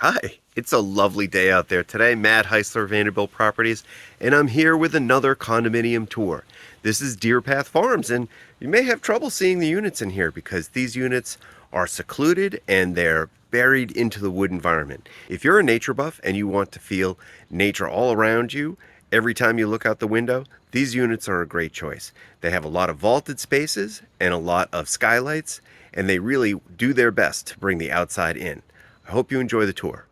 Hi, it's a lovely day out there today. Matt Heisler, Vanderbilt Properties, and I'm here with another condominium tour. This is Deer Path Farms, and you may have trouble seeing the units in here because these units are secluded and they're buried into the wood environment. If you're a nature buff and you want to feel nature all around you every time you look out the window, these units are a great choice. They have a lot of vaulted spaces and a lot of skylights, and they really do their best to bring the outside in. I hope you enjoy the tour.